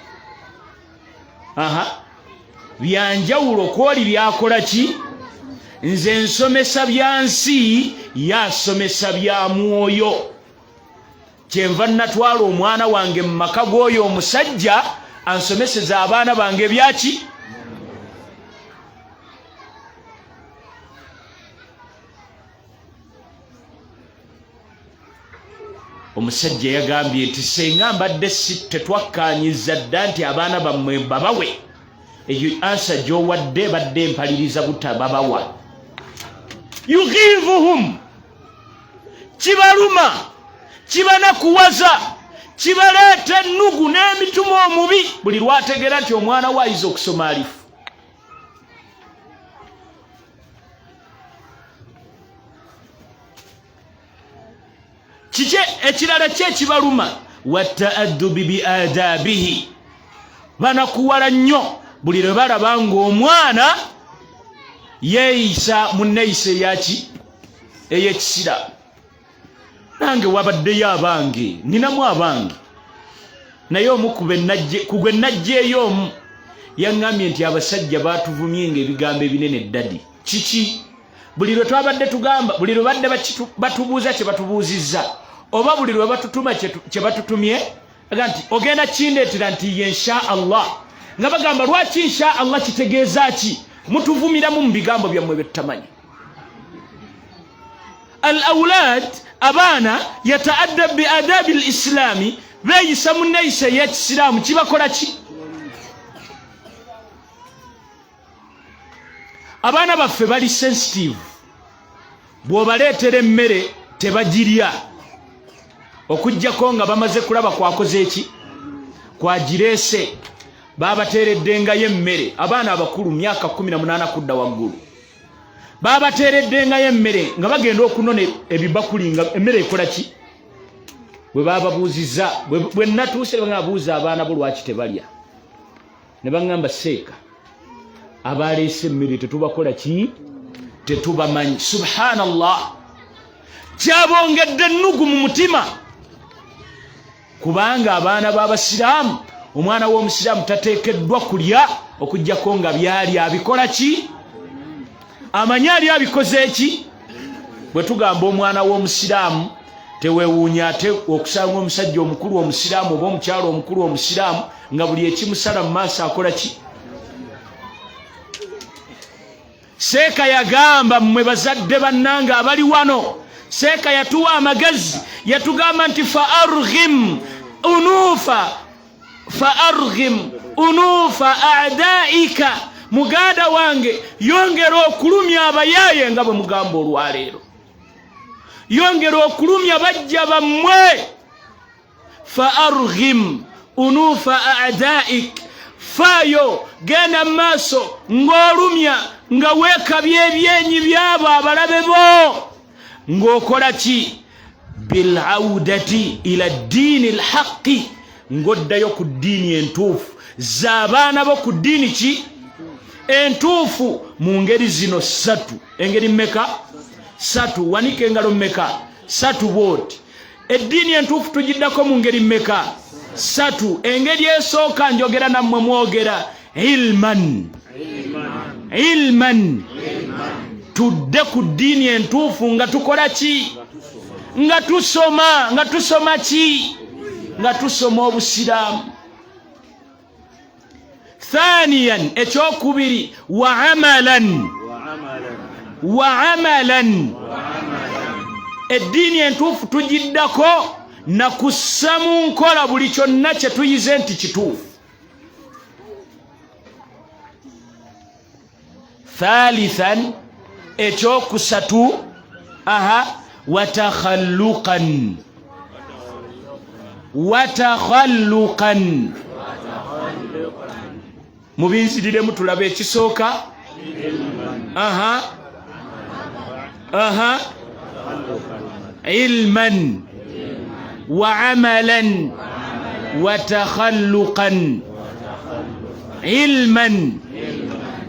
byanjawulo kwoli byakola ki? Nze nsomesa bya nsi, yasomesa bya mwoyo. Kyenva natwala omwana wange mu maka g'oyo omusajja ansomeseza abaana bange byaki? Omusajja yagambye nti senga mbadde tetwakkaanyiza dda nti abaana bammwe babawe, eyo ansa gy'owadde badde mpaliriza butababawa. Yugivuhum, kibaluma, kibanakuwaza, kibaleeta ennugu n'emitumo omubi buli lwategeera nti omwana we ayiza okusoma alifu. Kiki ekirala kyekibaluma? Wataaddubi biadabihi, banakuwala nnyo buli lwe balaba ng'omwana yeeyisa mu nneeyisa eyaki ey'ekisiraamu. Nange wabaddeyo abange, ninamu abange, naye omu ku gwe najjeeyo omu yaŋŋambye nti abasajja baatuvumye ng'ebigambo ebinene ddadi. Kiki? Buli lwe twabadde tugamba, buli lwe badde batubuuza kye batubuuzizza, oba buli lwe batutuma kye batutumye, aga nti ogenda kindeetera nti ye insha Allah. Nga bagamba lwaki insha Allah kitegeeza ki? Mutuvumiramu mu bigambo byammwe bye tutamanyi. Al-awlad, abaana yata'addab bi adabi al-islami, beeyisa mu nneeyisa ey'ekisiraamu. Kibakola ki? Abaana baffe bali sensitive. Bw'obaleetera emmere tebagirya okuggyako nga bamaze kulaba kwakoze eki? Kwagireese. Baabateereddengayo emmere. Abaana abakulu myaka 18 kudda waggulu, baabateereddengayo emmere nga bagenda okunona ebibakuli nga emmere ekola ki? Bwe baababuuzizza, bwe natuuse babuuza abaana bo lwaki tebalya, ne baŋŋamba seeka abaleese emmere tetubakola ki? Tetubamanyi. Subhanallah, kyabongedde ennugu mu mutima, kubanga abaana b'abasiraamu, omwana w'omusiraamu tateekeddwa kulya okuggyako nga byali abikola ki? Amanyi ali abikoze eki? Bwe tugamba omwana w'omusiraamu, teweewuunya ate okusanga omusajja omukulu omusiraamu oba omukyalo omukulu omusiraamu nga buli ekimusala mu maaso akola ki? Seeka yagamba, mmwe bazadde bannanga abali wano, seeka yatuwa amagezi, yatugamba nti faarghim unufa a'daika, muganda wange yongera okulumya abayaaye nga bwe mugamba olwaleero, yongera okulumya bajja bammwe. Faarghim unufa a'daik, faayo genda maaso ng'olumya nga weekabya ebyenyi byabo abalabe bo, ng'okola ki? Bil'audati ila ddiini alhaqi, ng'oddayo ku ddiini entuufu, z'abaana bo ku ddiini ki? Entuufu, mu ngeri zino 3. Engeri mmeka? 3. Wanike engalo mmeka? 3 bwoti. Eddiini entuufu tugiddako mu ngeri mmeka? 3. Engeri esooka njogera nammwe mwogera, ilman. Tudde ku ddiini entuufu nga tukola ki? Nga tusoma ki? Nga tusoma obusiraamu. Thaniyan, ekyokubiri, wa amalan. Eddiini entuufu tugiddako na kussa mu nkola buli kyonna kye tuyize nti kituufu. Thalithan, ekyokusatu, watakhalluqan. Mubinziriremu tulabe ekisooka. Ilman wa amalan wa takhalluqan. Ilman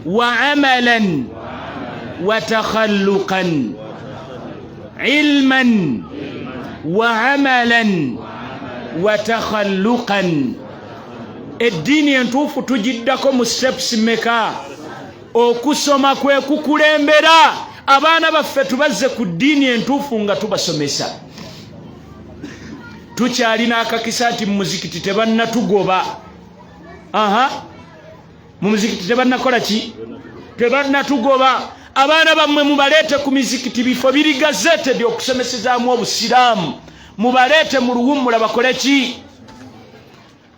wa amalan wa takhalluqan. Ilman wa amalan wa takhalluqan. Eddiini entuufu tugiddako mu steps meka? Okusoma kwe kukulembera. Abaana baffe tubazze ku ddiini entuufu nga tubasomesa. Tukyalina akakisa nti mu muzikiti tebannatugoba. Mu muzikiti tebannakola ki? Tebannatugoba. Abaana bammwe mubaleete ku mizikiti, bifo biri gazetted okusomesezaamu obusiraamu. Mubaleete mu luwummula bakole ki?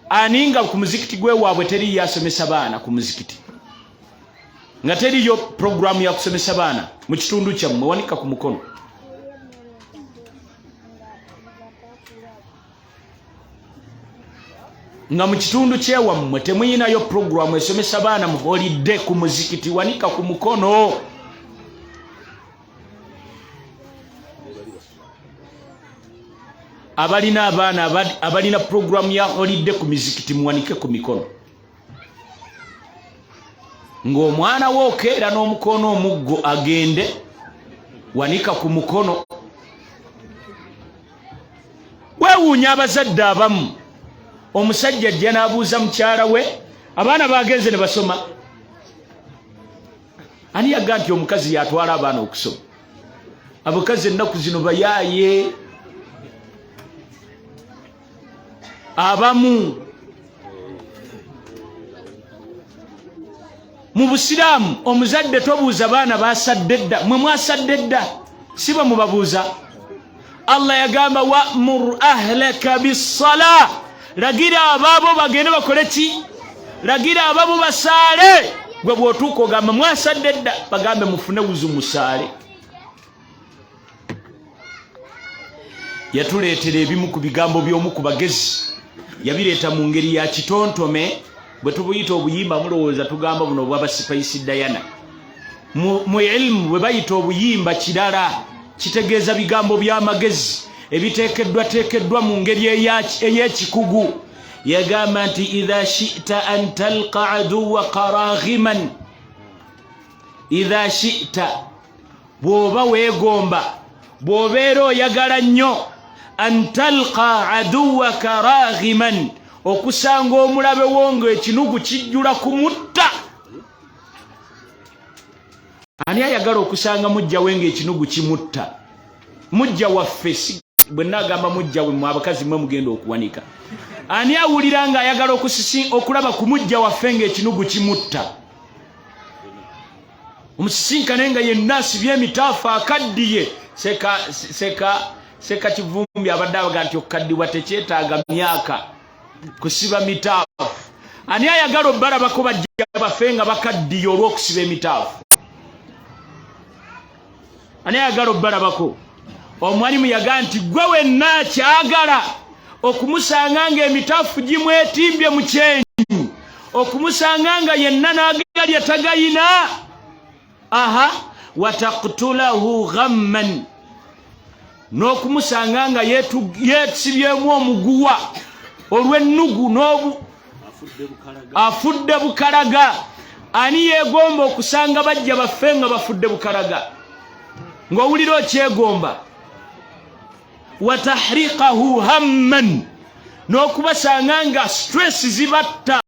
Aninga ku muzikiti gwe waabwe teri yasomesa baana ku muzikiti, nga teriyo programu ya kusomesa baana mu kitundu kyammwe, wanika ku mukono. nga mu kitundu kyewammwe temuyinayo programu esomesa baana mu holiday ku muzikiti wanika ku mukono. Abalina abaana abalina programu ya holiday ku mizikiti muwanike ku mikono. Ng'omwana wookeera n'omukono omuggo agende wanika ku mukono. Weewuunya abazadde abamu, omusajja ajja n'abuuza mukyala we, abaana bagenze ne basoma. Ani yagamba nti omukazi yatwala abaana okusoma? Abakazi ennaku zino bayaaye. Abamu mu Busiraamu omuzadde tobuuza baana basadde dda, mwe mwasadde dda, si bwe mubabuuza. Allah yagamba wa'mur ahlaka bis-salah, lagira ababo bagende bakole ki? Lagira ababo basaale. Gwe bw'otuuka ogamba mwasadde dda, bagambe mufune wuzu musaale. Yatuleetera ebimu ku bigambo by'omu ku bagezi, yabireeta mu ngeri ya kitontome. Bwe tubuyita obuyimba mulowooza tugamba buno obwaba Spice Diana. Mu ilmu bwe bayita obuyimba kirala, kitegeeza bigambo by'amagezi ebiteekeddwa mu ngeri ey'ekikugu. Yagamba nti idha shi'ta an talqa aduwaka raghiman, idha shi'ta, bw'oba weegomba, bw'obeera oyagala nnyo, an talqa aduwaka raghiman, okusanga omulabe wo ng'ekinugu kijjula kumutta. Ani ayagala okusanga mujja we ng'ekinugu kimutta? Mujja waffe, bwe nagamba mujja we mwe abakazi mwe mugenda okuwanika. Ani awulira nga ayagala okulaba ku mujja waffe ng'ekinugu kimutta? Omusisinkane nga yenna asibye emitaafu akaddiye. Seka Kivumbi abadde abaga nti okukaddiwa tekyetaaga myaka kusiba mitaafu. Ani ayagala obbalabako bajja baffe nga bakaddiye olw'okusiba emitaafu? Ani ayagala obbalabako? Omwalimu yagaa nti gwe wenna kyagala okumusanga nga emitaafu gimwetimbye mu kyenyi, okumusanga nga yenna n'agalya tagayina. Aha, wataqtulahu ghamman, n'okumusanga nga yeesibyemu omuguwa olw'ennugu afudde bukalaga. Ani yeegomba okusanga bajja baffe nga bafudde bukalaga? Ng'owulira okyegomba. Watahriqahu hamman, n'okubasanga nga stress zibatta,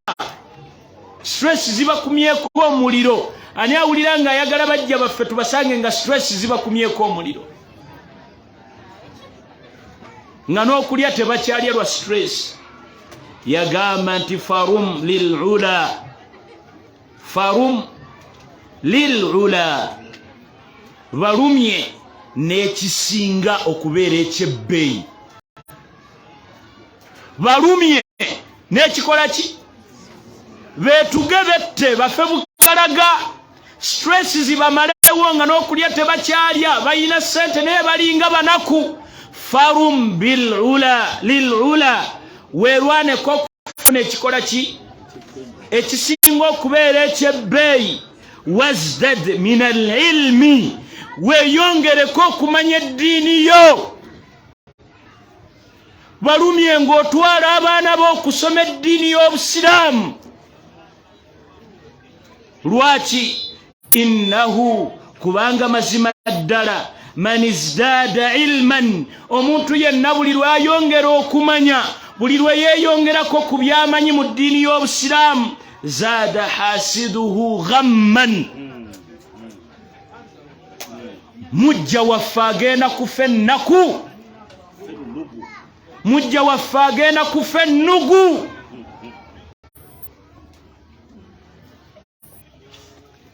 stress zibakumyeko omuliro. Ani awulira nga ayagala bajja baffe tubasange nga stress zibakumyeko omuliro, nga n'okulya tebakyalya lwa stress? Yagamba nti farum lil'ula, farum lil'ula, balumye n'ekisinga okubeera ekyebbeeyi. Balumye n'ekikola ki? Beetuge bette bafe bukalaga, stress zibamalewo nga n'okulya tebakyalya, bayina ssente naye balinga banaku. Farum bil'ula lil'ula, weerwaneko okufuna ekikola ki? Ekisinga okubeera ekyebbeeyi. Wazdad min al-ilmi, weeyongereko okumanya eddiini yo. Balumye ng'otwala abaana b'okusoma eddiini y'Obusiraamu. Lwaki? Innahu, kubanga mazima ddala, man izdada ilman, omuntu yenna buli lwayongera okumanya, buli lwe yeeyongerako ku byamanyi mu ddiini y'Obusiraamu, zaada hasiduhu ghamman, mujja waffe agenda kufa ennaku, mujja waffe agenda kufa ennugu.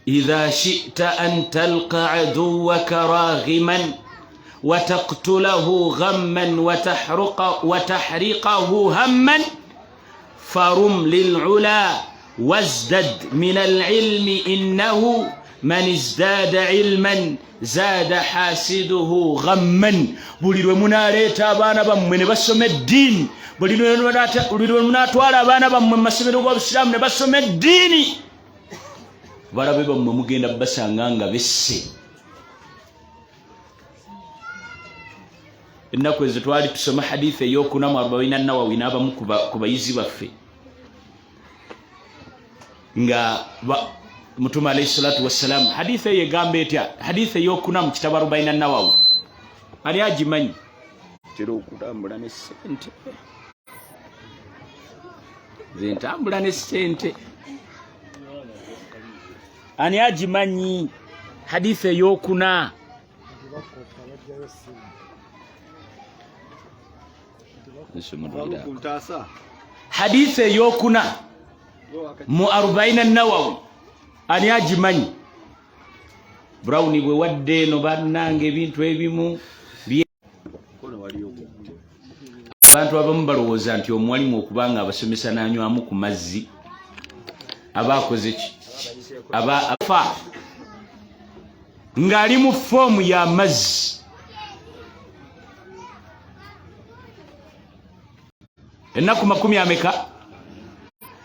إذا شئت أن تلقى عدوك راغما وتقتله غما وتحرقه هما فرم للعلا وازدد من العلم إنه man izdada ilman zada hasiduhu ghamman. Buli lwe munaleeta abaana bammwe ne basoma eddiini, buli lwe munatwala abaana bammwe mu masomero g'obusiraamu ne basoma eddiini, balabe bammwe mugenda basanga nga besse. Ennaku ezo twali tusoma hadithi ey'okuna mu 40 Nawawi n'abamu ku bayizi baffe nga Mtume alayhi salatu wassalam hadithi eyo egamba etya? Hadithi ey'okuna mu kitabo 40 Nawawi ali agimanyi? Tera okutambula ne ssente, nze ntambula ne ssente. Ani agimanyi hadithi ey'okuna? Hadithi ey'okuna mu 40 Nawawi ani agimanyi? Brown bwe wadde eno bannange ebintu ebimu abantu abamu balowooza nti omwalimu okubanga abasomesa n'anywamu ku mazzi aba akoze ki? Aba afa ng'ali mu foomu y'amazzi. Ennaku 10 ameka?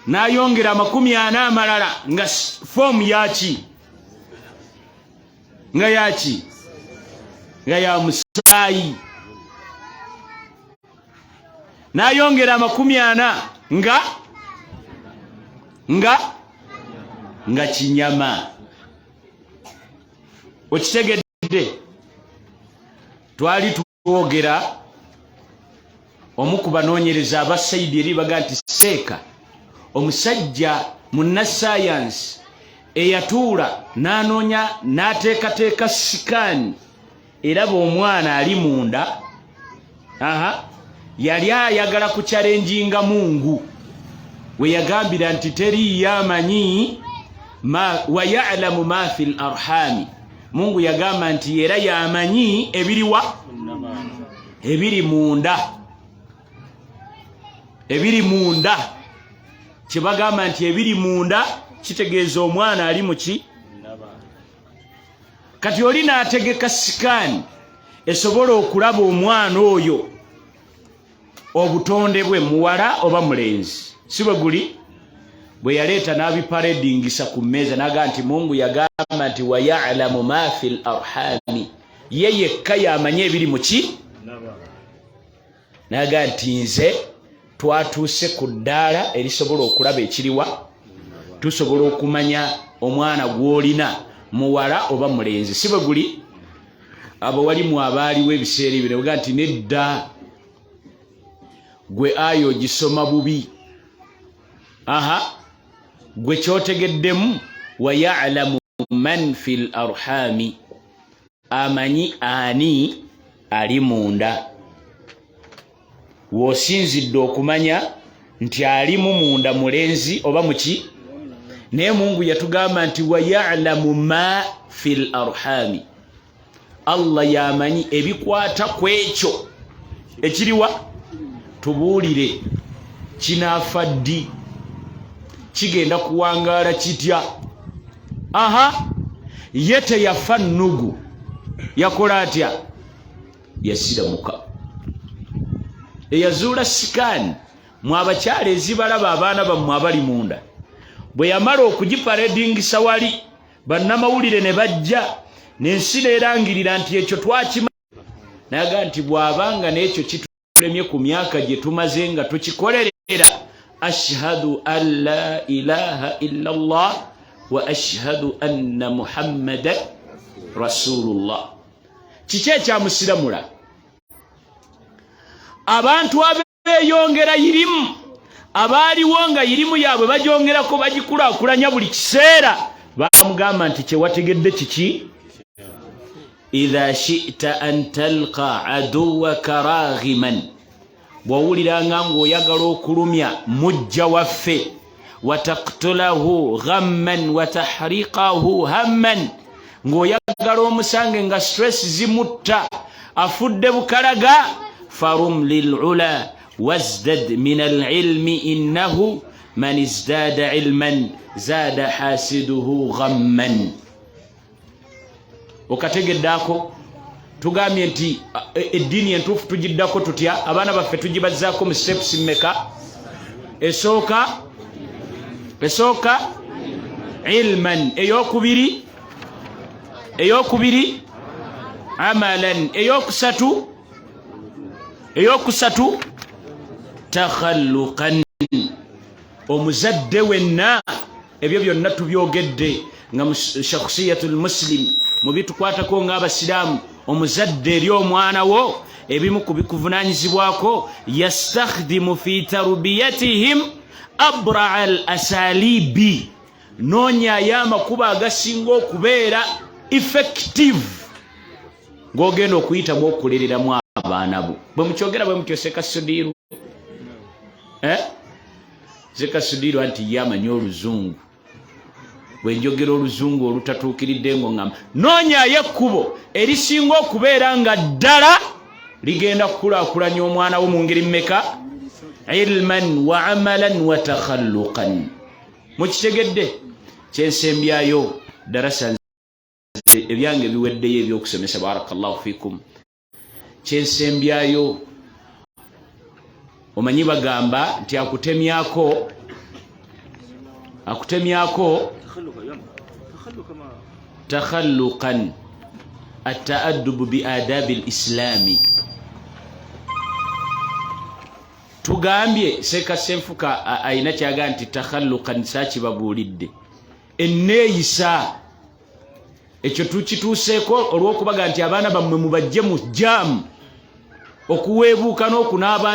N'ayongera 40 amalala nga foomu yaki? Nga yaki? Nga ya musaayi. N'ayongera 40 nga kinyama. Okitegedde? Twali twogera omu ku banoonyereza aba Saidi eri baga nti seeka omusajja munnasayansi eyatuula n'anoonya n'ateekateeka sikaani eraba omwana ali munda, yali ayagala ku kyalenjinga Mungu we yagambira nti teriyo amanyi wa ya'lamu ma fil arhami. Mungu yagamba nti era yamanyi ebiriwa? Ebiri munda. Ebiri munda. Kibagamba nti ebiri munda kitegeeza omwana ali muki? Kati oli n'ategeka sikaani esobola okulaba omwana oyo obutonde bwe muwala oba mulenzi, si bwe guli? Bwe yaleeta n'abiparedingisa ku mmeeza n'aga nti Mungu yagamba nti wa ya'lamu ma fil arhami, ye yekka yamanye ebiri muki? N'aga nti nze twatuuse ku ddaala erisobola okulaba ekiriwa? Tusobola okumanya omwana gw'olina muwala oba mulenzi, si bwe guli? Abo walimu abaaliwo ebiseera ebyo ne nti nedda gwe ayo gisoma bubi. Gwe kyotegeddemu wa ya'lamu man fil arhami, amanyi ani ali munda. W'osinzidde okumanya nti alimu munda mulenzi oba muki? Naye Mungu yatugamba nti wa ya'lamu ma fil arhami, Allah yamanyi ebikwata ku ekyo ekiriwa? Tubuulire, kinaafa ddi? Kigenda kuwangaala kitya? Ye teyafa nnugu, yakola atya? Yasiramuka. Eyazuula sikaani mu abakyala ezibalaba abaana bammwe abali munda, bwe yamala okugiparedingisa wali, bannamawulire ne bajja n'ensi neerangirira nti ekyo twakima. Naga nti bw'abanga n'ekyo kitulemye ku myaka gye tumaze nga tukikolerera, ashhadu an la ilaha illa Allah wa ashhadu anna Muhammadan rasulullah. Kiki ekyamusiramula? Abantu abeeyongera irimu, abaaliwo nga irimu yaabwe bagyongerako bagikulaakulanya buli kiseera, bamugamba nti kyewategedde kiki? Idha shi'ta an talqa aduwaka raghiman, bw'owuliranga ng'oyagala okulumya mujja waffe, wataqtulahu ghamman watahriqahu hamman, ng'oyagala omusange nga stress zimutta afudde bukalaga, farum lil'ula wazdad min al'ilmi innahu man izdada ilman zada hasiduhu ghamman. okategeddako tugambye nti eddiini entuufu tugiddako tutya abaana baffe tugibazzaako mu steps mmeka esooka ilman eyokubiri amalan eyokusatu takhalluqan omuzadde wenna ebyo byonna tubyogedde nga shakhsiyatul muslim mu bitukwatako ng'abasiraamu omuzadde eri omwana wo ebimu ku bikuvunaanyizibwako yastakhdimu fi tarbiyatihim abra al asalibi noonyayo amakuba agasinga okubeera effective ng'ogenda okuyitamu okulereramu abaana bo bwe mukyogera bwe mutyo sekasudiiru sekasudiiru anti ye amanyi oluzungu bwe njogera oluzungu olutatuukiridde ngo ngamba noonyayo ekkubo erisinga okubeera nga ddala ligenda kukulaakulanya omwana wo mu ngeri mmeka ilman wa amalan wa takhalluqan mukitegedde kyensembyayo darasa ebyange biweddeyo ebyokusomesa barakallahu fikum kyensembyayo omanyi bagamba nti akutemyako takhalluqan التأدب بآداب الإسلام tugambye seka senfuka aina kyaga nti takhalluqan sachi babulidde enneeyisa ekyo tukituuseeko olw'okubaga nti abaana bammwe mubajje mu jaamu okuweebuuka n'okunaaba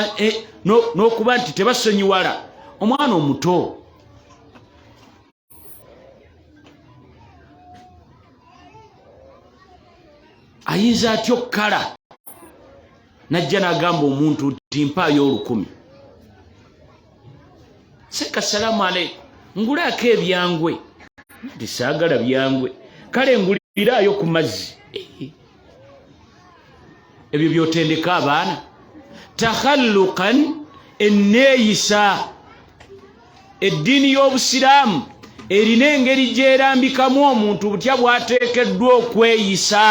n'okuba nti tebasonyiwala omwana omuto ayinza atya okukala najja n'agamba omuntu nti mpaayo 10,000 seka salaamu aleikum ngulaako ebyangwe nti saagala byangwe kale nguliraayo ku mazzi ebyo byotendeka abaana takhalluqan enneeyisa eddiini y'obusiraamu erina engeri gyerambikamu omuntu butya bw'ateekeddwa okweyisa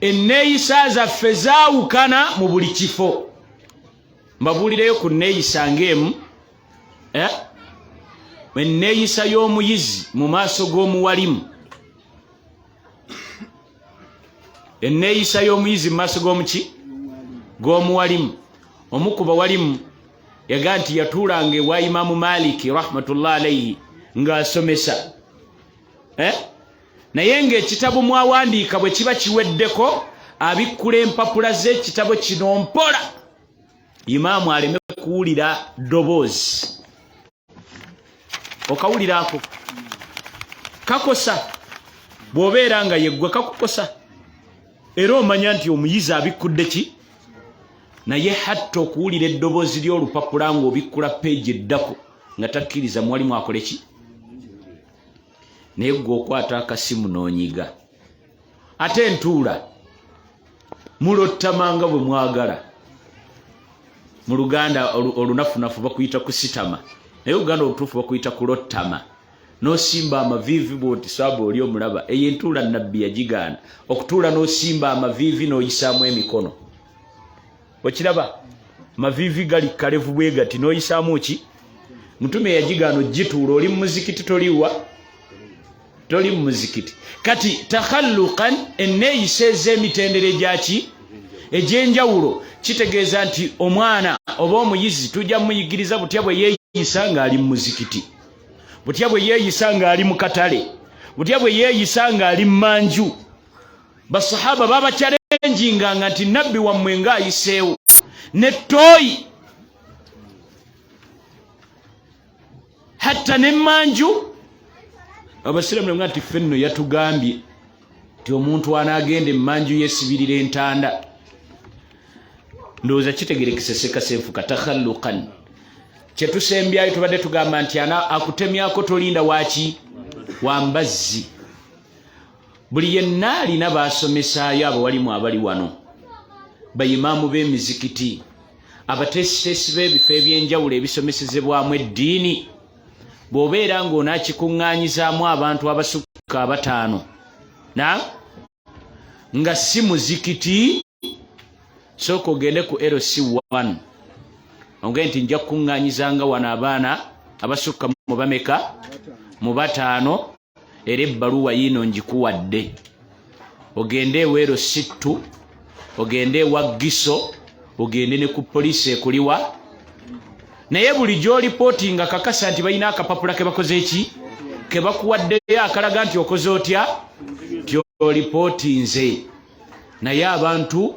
enneeyisa zaffe zaawukana mu buli kifo mbabuulireyo ku nneeyisa ng'emu enneeyisa y'omuyizi mu maaso g'omuwalimu enneeyisa y'omuyizi mu maaso g'omuki g'omuwalimu omu ku bawalimu yaga nti yatuulanga ewa Imaamu Maliki rahmatullahi alayhi ng'asomesa naye ng'ekitabo mwawandiika bwe kiba kiweddeko abikkula empapula z'ekitabo kino mpola imaamu aleme kuwulira ddoboozi okawuliraako kakosa bw'obeera nga yeggwe kakukosa era omanya nti omuyizi abikkudde ki naye hatta okuwulira eddoboozi ly'olupapula ng'obikkula peegi eddako nga takkiriza mwalimu akole ki naye gwe okwata akasimu n'onyiga ate entuula mulottamanga bwe mwagala mu Luganda olunafunafu bakuyita kusitama naye Uganda obutuufu bakuyita kulottama n'osimba amaviivi bw'oti saaba oli omulaba eyo entuula nabbi yagigaana okutuula n'osimba amaviivi n'oyisaamu emikono okiraba maviivi gali kalevu bwe gati n'oyisaamu ki mutume yagigaana ogituula oli mu muzikiti toli mu muzikiti kati takhalluqan enneeyisa ez'emitendere gyaki egy'enjawulo kitegeeza nti omwana oba omuyizi tujja muyigiriza butya bwe yeeyisa ng'ali mu muzikiti butya bwe yeeyisa ng'ali mu katale butya bwe yeeyisa ng'ali mu manju basahaba baba challenginganga nti nabbi wammwe ng'ayiseewo ne ttooyi hatta ne manju abasiramu nga nti ffenno yatugambye nti omuntu anaagenda emmanju yeesibirira entanda ndowooza kitegerekese sekasenfuka takhalluqan kyetusembyayo tubadde tugamba nti akutemyako tolinda waki wambazzi buli yenna alina baasomesaayo abawalimu abali wano bayimaamu b'emizikiti abateesiteesi b'ebifo eby'enjawulo ebisomesezebwamu eddiini bw'obeera ng'onaakikuŋŋaanyizaamu abantu abasukka abataano nga si muzikiti, sooka ogende ku LC1 onge nti nja kukuŋŋaanyizanga wano abaana abasukka mu bameka? Mu bataano, era ebbaluwa yiino ngikuwadde. Ogende ewa LC2, ogende ewa Giso, ogende ne ku poliisi ekuliwa. Naye buli gy'olipootinga kakasa nti balina akapapula ke bakoze ki? Ke bakuwaddeyo akalaga nti okoze otya? Tyolipootinze. Naye abantu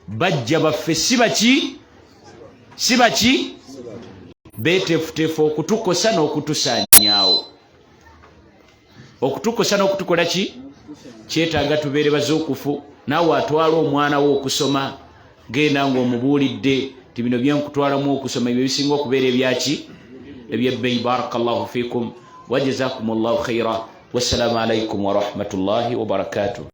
bajja baffe si baki? Beeteefuteefu okutukosa n'okutusaanyaawo. Okutukosa n'okutukola ki? Kyetaaga tubeere bazuukufu. Naawe atwala omwana wo okusoma, genda ng'omubuulidde ti bino byenkutwalamu okusoma ebyo bisinga okubeera ebyaki? Ebyebbeeyi. Barakallahu fiikum wa jazakumullahu khaira. Wassalamu alaikum wa rahmatullahi wa barakatuh.